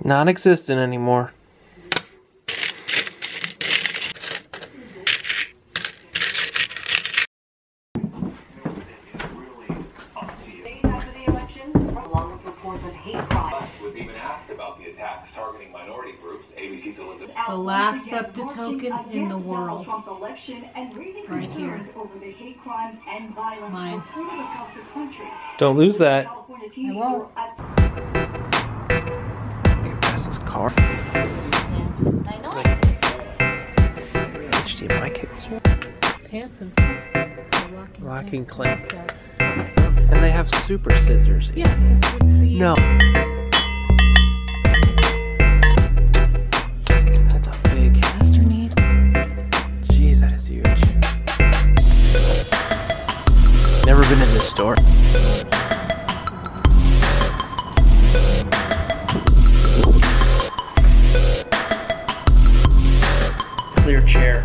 Non-existent anymore. The last septic token in the world. Right here. Mine. Don't lose that. I won't. Get past this car. Yeah. I know. It's like HDMI cables. Pants and stuff. Locking clamp. And they have super scissors. Yeah. That's what we No. That's a big caster need. Jeez, that is huge. Never been in this store. Clear chair.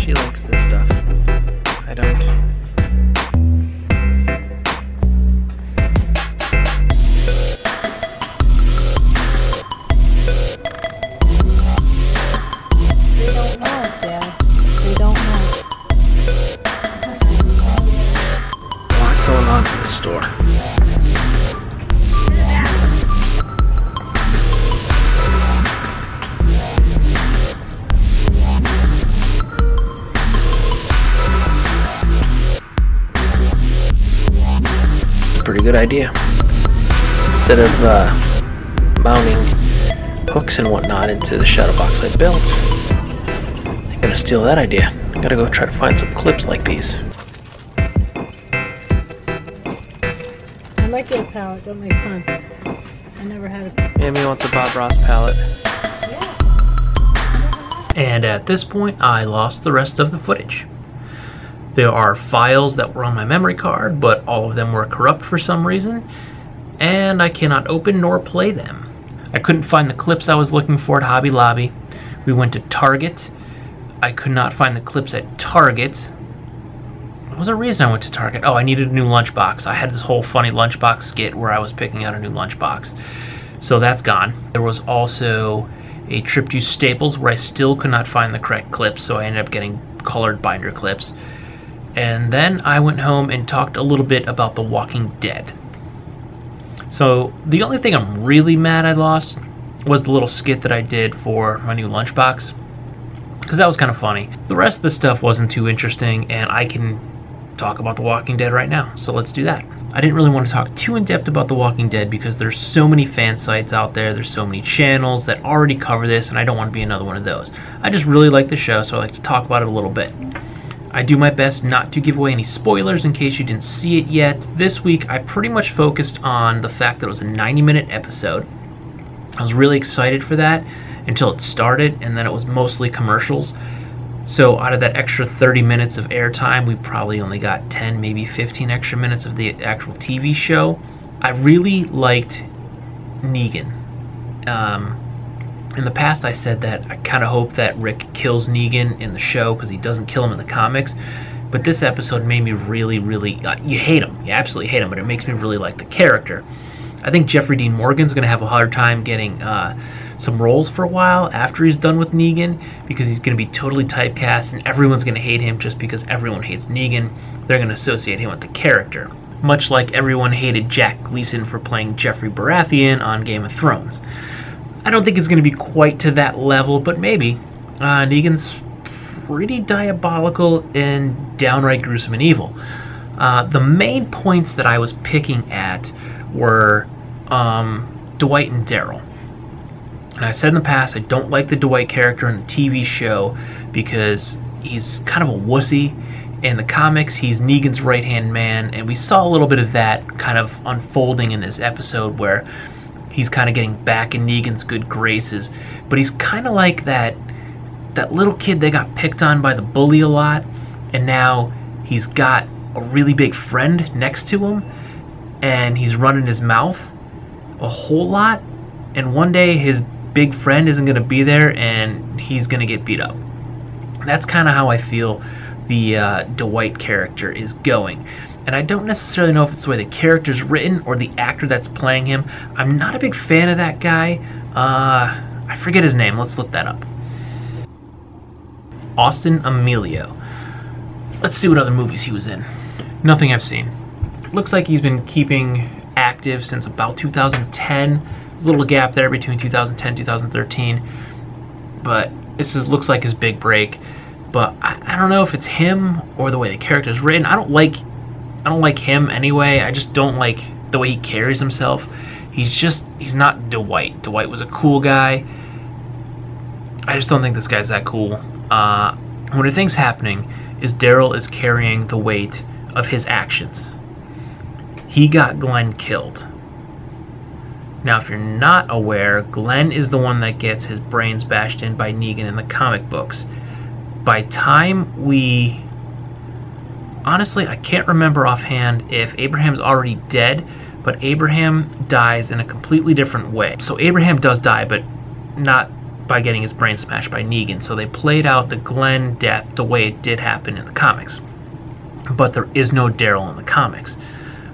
She likes this stuff. I don't. They don't know, Dad. They don't know. A lot going on in the store. Pretty good idea. Instead of mounting hooks and whatnot into the shadow box I built, I'm gonna steal that idea. I gotta go try to find some clips like these. I might get a palette. Don't make fun. I never had a. Amy wants a Bob Ross palette. Yeah. And at this point, I lost the rest of the footage. There are files that were on my memory card, but all of them were corrupt for some reason, and I cannot open nor play them. I couldn't find the clips I was looking for at Hobby Lobby. We went to Target. I could not find the clips at Target. What was the reason I went to Target? Oh, I needed a new lunchbox. I had this whole funny lunchbox skit where I was picking out a new lunchbox. So that's gone. There was also a trip to Staples where I still could not find the correct clips, so I ended up getting colored binder clips. And then I went home and talked a little bit about The Walking Dead. So the only thing I'm really mad I lost was the little skit that I did for my new lunchbox, because that was kind of funny. The rest of the stuff wasn't too interesting, and I can talk about The Walking Dead right now, so let's do that. I didn't really want to talk too in depth about The Walking Dead because there's so many fan sites out there, there's so many channels that already cover this, and I don't want to be another one of those. I just really like the show, so I like to talk about it a little bit. I do my best not to give away any spoilers in case you didn't see it yet. This week I pretty much focused on the fact that it was a 90-minute episode. I was really excited for that until it started, and then it was mostly commercials. So out of that extra 30 minutes of airtime, we probably only got 10, maybe 15 extra minutes of the actual TV show. I really liked Negan. In the past I said that I kind of hope that Rick kills Negan in the show because he doesn't kill him in the comics, but this episode made me really, you hate him, you absolutely hate him, but it makes me really like the character. I think Jeffrey Dean Morgan's going to have a hard time getting some roles for a while after he's done with Negan, because he's going to be totally typecast and everyone's going to hate him just because everyone hates Negan. They're going to associate him with the character, much like everyone hated Jack Gleason for playing Jeffrey Baratheon on Game of Thrones. I don't think it's going to be quite to that level, but maybe. Negan's pretty diabolical and downright gruesome and evil. The main points that I was picking at were Dwight and Daryl. And I said in the past, I don't like the Dwight character in the TV show because he's kind of a wussy. In the comics, he's Negan's right-hand man, and we saw a little bit of that kind of unfolding in this episode where he's kind of getting back in Negan's good graces, but he's kind of like that little kid that got picked on by the bully a lot, and now he's got a really big friend next to him, and he's running his mouth a whole lot, and one day his big friend isn't going to be there, and he's going to get beat up. That's kind of how I feel the Dwight character is going. and I don't necessarily know if it's the way the character's written or the actor that's playing him. I'm not a big fan of that guy. I forget his name. Let's look that up. Austin Emilio. Let's see what other movies he was in. Nothing I've seen. Looks like he's been keeping active since about 2010. There's a little gap there between 2010 and 2013, but this looks like his big break. But I don't know if it's him or the way the character is written. I don't like him anyway. I just don't like the way he carries himself. He's not Dwight. Dwight was a cool guy. I just don't think this guy's that cool. One of the things happening is Daryl is carrying the weight of his actions. He got Glenn killed. Now, if you're not aware, Glenn is the one that gets his brains bashed in by Negan in the comic books. By time we... Honestly, I can't remember offhand if Abraham's already dead, but Abraham dies in a completely different way. So Abraham does die, but not by getting his brain smashed by Negan. So they played out the Glenn death the way it did happen in the comics. But there is no Daryl in the comics.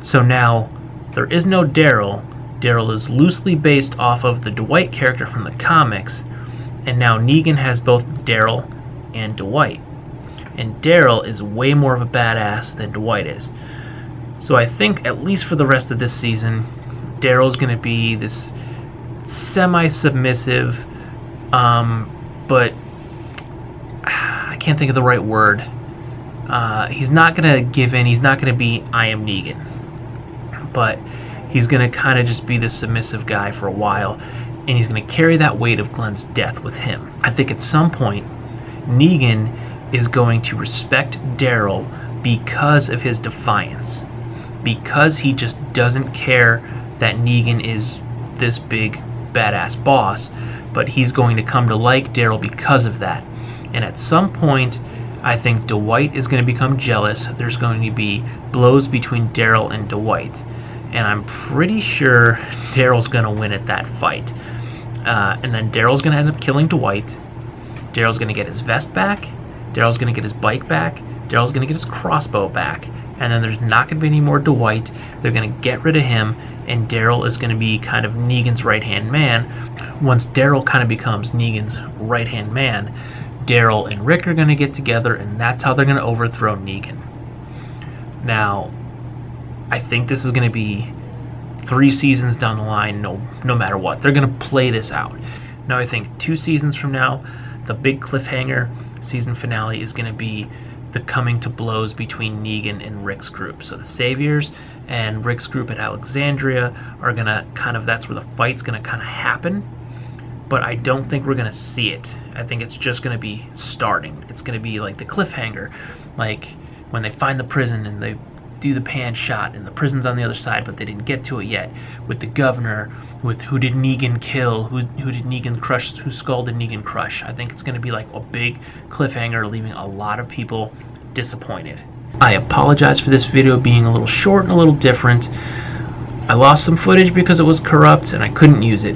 So now, there is no Daryl. Daryl is loosely based off of the Dwight character from the comics, and now Negan has both Daryl and Dwight. And Daryl is way more of a badass than Dwight is. So I think, at least for the rest of this season, Daryl's going to be this semi-submissive, but I can't think of the right word. He's not going to give in. He's not going to be, I am Negan. But he's going to kind of just be this submissive guy for a while, and he's going to carry that weight of Glenn's death with him. I think at some point, Negan is going to respect Daryl because of his defiance. Because he just doesn't care that Negan is this big, badass boss, but he's going to come to like Daryl because of that. And at some point, I think Dwight is going to become jealous. There's going to be blows between Daryl and Dwight. And I'm pretty sure Daryl's going to win at that fight. And then Daryl's going to end up killing Dwight. Daryl's going to get his vest back. Daryl's going to get his bike back. Daryl's going to get his crossbow back. And then there's not going to be any more Dwight. They're going to get rid of him. And Daryl is going to be kind of Negan's right-hand man. Once Daryl kind of becomes Negan's right-hand man, Daryl and Rick are going to get together, and that's how they're going to overthrow Negan. Now, I think this is going to be 3 seasons down the line, no matter what. They're going to play this out. Now, I think 2 seasons from now, the big cliffhanger season finale is going to be the coming to blows between Negan and Rick's group. So the Saviors and Rick's group at Alexandria are going to that's where the fight's going to kind of happen. But I don't think we're going to see it. I think it's just going to be starting. It's going to be like the cliffhanger, like when they find the prison and they do the pan shot and the prison's on the other side, but they didn't get to it yet, with the governor, with who did Negan kill, who did Negan crush, whose skull did Negan crush. I think it's going to be like a big cliffhanger, leaving a lot of people disappointed. I apologize for this video being a little short and a little different. I lost some footage because it was corrupt and I couldn't use it.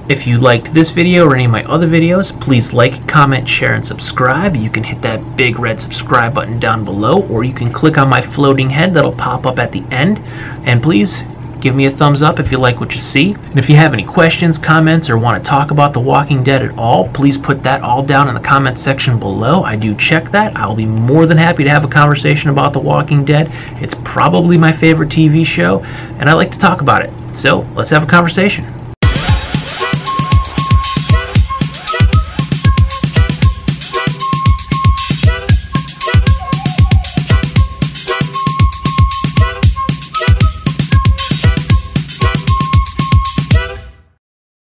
If you liked this video or any of my other videos, please like, comment, share, and subscribe. You can hit that big red subscribe button down below, or you can click on my floating head that'll pop up at the end. And please give me a thumbs up if you like what you see. And if you have any questions, comments, or want to talk about The Walking Dead at all, please put that all down in the comment section below. I do check that. I'll be more than happy to have a conversation about The Walking Dead. It's probably my favorite TV show, and I like to talk about it. So let's have a conversation.